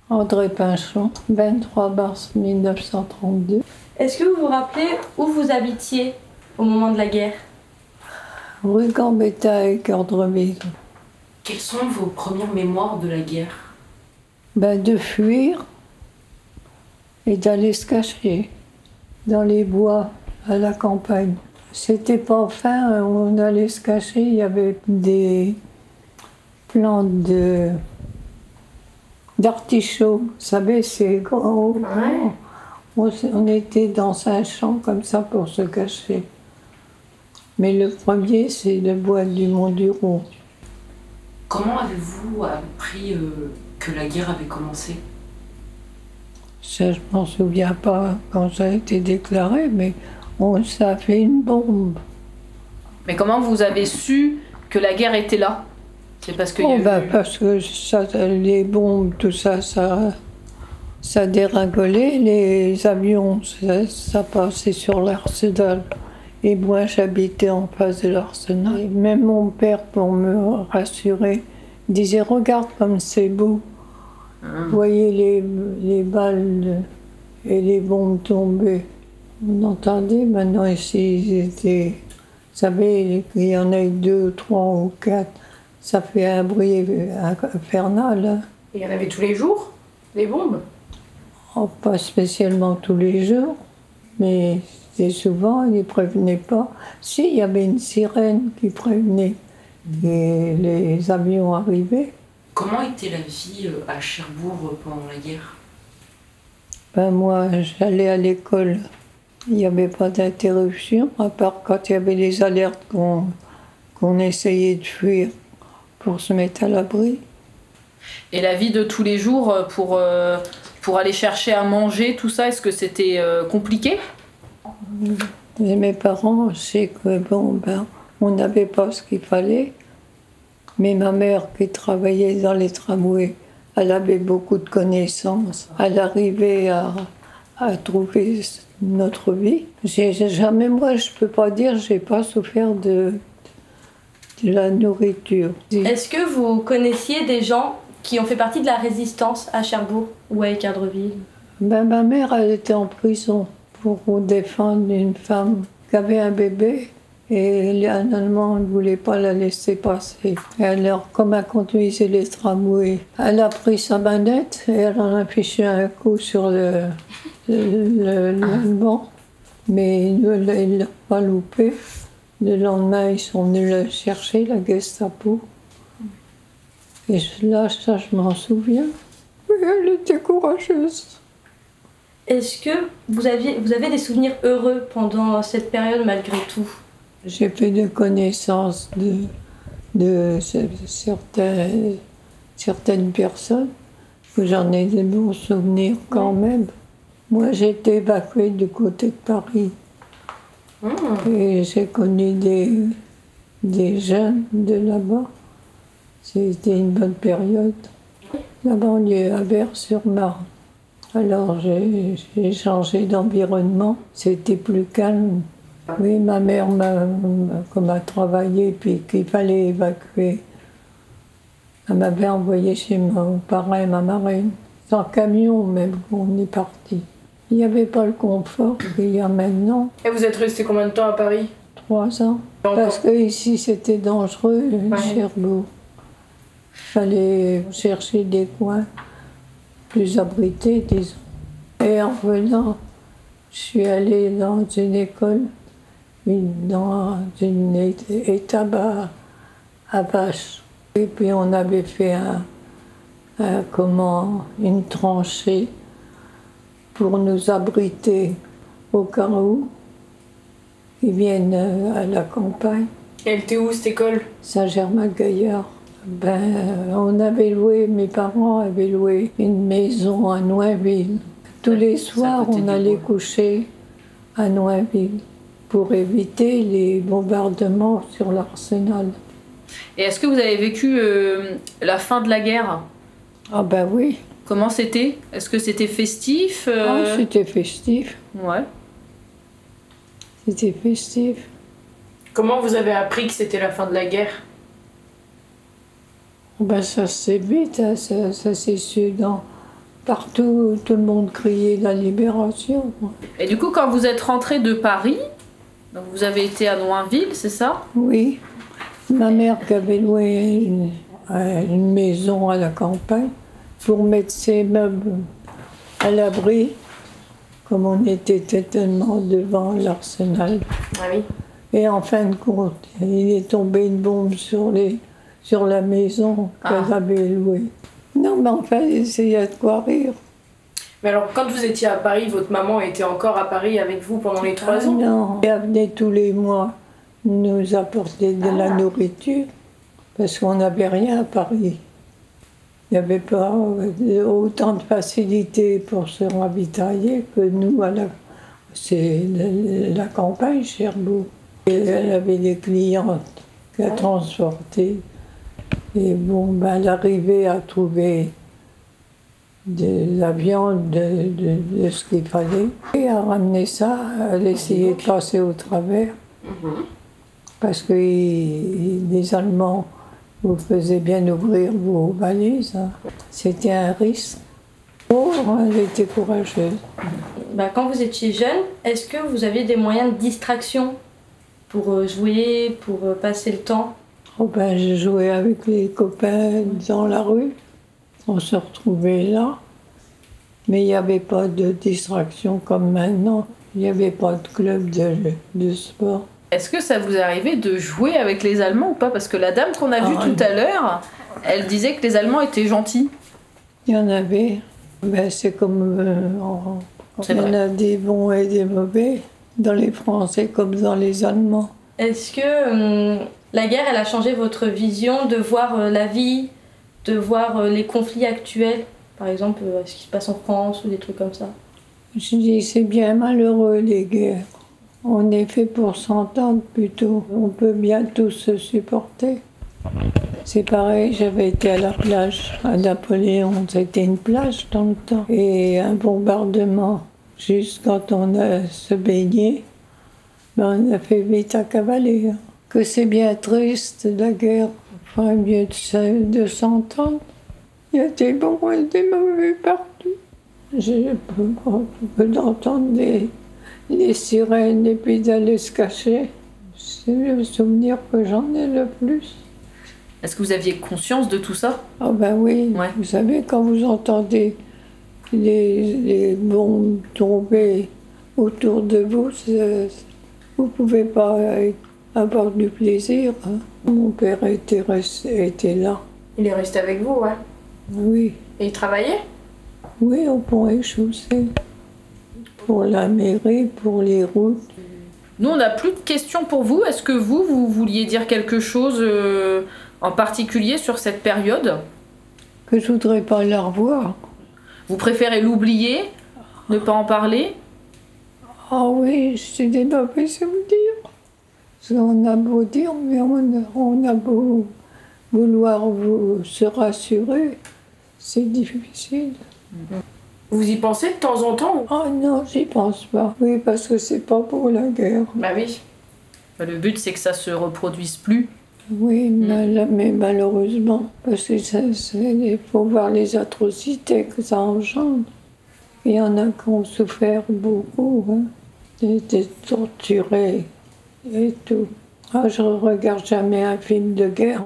André Pinchon, 23 mars 1932. Est-ce que vous vous rappelez où vous habitiez au moment de la guerre? Rue Gambetta et Cœur-de-Ville. Quelles sont vos premières mémoires de la guerre? De fuir et d'aller se cacher dans les bois à la campagne. C'était pas fin, on allait se cacher, il y avait des plantes d'artichauts, vous savez, c'est grand. Ouais. On était dans un champ comme ça pour se cacher. Mais le premier, c'est le bois du Mont-du-Roux. Comment avez-vous appris que la guerre avait commencé? Ça, je m'en souviens pas quand ça a été déclaré, mais ça a fait une bombe. Mais comment vous avez su que la guerre était là? C'est parce que Parce que les bombes, tout ça, ça dérangolait. Les avions, ça passait sur l'Arsenal. Et moi, j'habitais en face de l'Arsenal. Et même mon père, pour me rassurer, disait « Regarde comme c'est beau. Vous voyez les balles et les bombes tomber. » On entendait maintenant ici, ils étaient... Vous savez, il y en a eu 2, 3 ou 4. Ça fait un bruit infernal. Hein. il y en avait tous les jours, des bombes? Oh, pas spécialement tous les jours, mais c'était souvent, ils ne prévenaient pas. Si, il y avait une sirène qui prévenait et les avions arrivaient. Comment était la vie à Cherbourg pendant la guerre? Moi, j'allais à l'école. Il n'y avait pas d'interruption, à part quand il y avait les alertes qu'on essayait de fuir pour se mettre à l'abri. Et la vie de tous les jours pour aller chercher à manger, tout ça, est-ce que c'était compliqué? Et mes parents, je sais que on n'avait pas ce qu'il fallait, mais ma mère qui travaillait dans les tramways, elle avait beaucoup de connaissances. Elle arrivait à trouver notre vie. Moi, je peux pas dire, j'ai pas souffert de la nourriture. Est-ce que vous connaissiez des gens qui ont fait partie de la résistance à Cherbourg ou à Équeurdreville? Ma mère, elle était en prison pour défendre une femme qui avait un bébé et un Allemand ne voulait pas la laisser passer. Et alors, comme elle conduisait les tramways, elle a pris sa manette et elle en a fiché un coup sur l'Allemand. Mais il ne l'a pas loupé. Le lendemain, ils sont venus la chercher, la Gestapo. Et là, ça, je m'en souviens. Oui, elle était courageuse. Est-ce que vous avez des souvenirs heureux pendant cette période malgré tout? J'ai fait des connaissances de certaines personnes, que j'en ai des bons souvenirs quand même. Moi, j'ai été évacuée du côté de Paris. Et j'ai connu des jeunes de là-bas. C'était une bonne période. La banlieue à Vers-sur-Marne. Alors j'ai changé d'environnement, c'était plus calme. Oui, ma mère comme a travaillé puis qu'il fallait évacuer, elle m'avait envoyé chez mon parrain, ma marraine, sans camion même, on est parti. Il n'y avait pas le confort qu'il y a maintenant. Et vous êtes resté combien de temps à Paris? 3 ans. Parce que ici c'était dangereux, Cherbourg. Il fallait chercher des coins plus abrités, disons. Et en revenant, je suis allée dans une école, dans une étape à Vache. Et puis on avait fait une tranchée pour nous abriter au cas où ils viennent à la campagne. Et elle était où cette école? Saint-Germain-Gaillard. On avait loué, mes parents avaient loué une maison à Noinville. Tous les soirs, on allait coucher à Noinville pour éviter les bombardements sur l'Arsenal. Et est-ce que vous avez vécu la fin de la guerre? Ah ben oui. Comment c'était? Est-ce que c'était festif? Ah, c'était festif. Ouais. C'était festif. Comment vous avez appris que c'était la fin de la guerre? Ça s'est vite, hein, ça s'est su Partout, tout le monde criait la libération. Et du coup, quand vous êtes rentré de Paris, donc vous avez été à Noinville, c'est ça? Oui, ma mère qui avait loué une maison à la campagne pour mettre ses meubles à l'abri, comme on était tellement devant l'arsenal. Ah oui. Et en fin de compte, il est tombé une bombe sur la maison qu'elle avait louée. Non, mais enfin, il y a de quoi rire. Mais alors, quand vous étiez à Paris, votre maman était encore à Paris avec vous pendant les 3 ans? Non, elle venait tous les mois nous apporter de la nourriture, parce qu'on n'avait rien à Paris. Il n'y avait pas autant de facilité pour se ravitailler que nous, c'est la campagne, Cherbourg. Et elle avait des clientes qu'elle transportait. Et bon, ben, elle arrivait à trouver de la viande, de ce qu'il fallait. Et à ramener ça, elle essayait de passer au travers. Parce que les Allemands vous faisaient bien ouvrir vos valises. Hein. C'était un risque. Oh, elle était courageuse. Bah, quand vous étiez jeune, est-ce que vous aviez des moyens de distraction pour jouer, pour passer le temps? Oh ben, je jouais avec les copains dans la rue. On se retrouvait là. Mais il n'y avait pas de distraction comme maintenant. Il n'y avait pas de club de sport. Est-ce que ça vous est arrivé de jouer avec les Allemands ou pas? Parce que la dame qu'on a vue tout à l'heure, elle disait que les Allemands étaient gentils. Il y en avait. Ben, c'est comme... il y en a des bons et des mauvais, dans les Français comme dans les Allemands. Est-ce que la guerre, elle a changé votre vision de voir la vie, de voir les conflits actuels? Par exemple, ce qui se passe en France ou des trucs comme ça? Je dis, c'est bien malheureux les guerres. On est fait pour s'entendre plutôt. On peut bien tous se supporter. C'est pareil, j'avais été à la plage à Napoléon. C'était une plage dans le temps. Et un bombardement. Juste quand on a se baigné, ben on a fait vite à cavaler. Que c'est bien triste la guerre. Enfin, mieux de s'entendre. Il y a des bons et des mauvais partout. Je peux entendre les sirènes et puis d'aller se cacher. C'est le souvenir que j'en ai le plus. Est-ce que vous aviez conscience de tout ça? Ah ben oui, Ouais. Vous savez, quand vous entendez les bombes tomber autour de vous, vous ne pouvez pas avoir du plaisir. Hein. Mon père était là. Il est resté avec vous, ouais. Oui, Et il travaillait? oui, au pont et chaussée. Pour la mairie, pour les routes. Nous, on n'a plus de questions pour vous. Est-ce que vous vouliez dire quelque chose en particulier sur cette période? Que je voudrais pas la revoir. Vous préférez l'oublier, ne pas en parler? Ah oui, c'est des mauvais souvenirs. Parce qu'on a beau dire, mais on a beau vouloir se rassurer, c'est difficile. Vous y pensez de temps en temps? Ah non, j'y pense pas. Oui, parce que c'est pas pour la guerre. Bah oui. Le but, c'est que ça se reproduise plus. Oui, mais malheureusement, parce que il faut voir les atrocités que ça engendre. Il y en a qui ont souffert beaucoup, hein, été torturés et tout. Ah, je regarde jamais un film de guerre.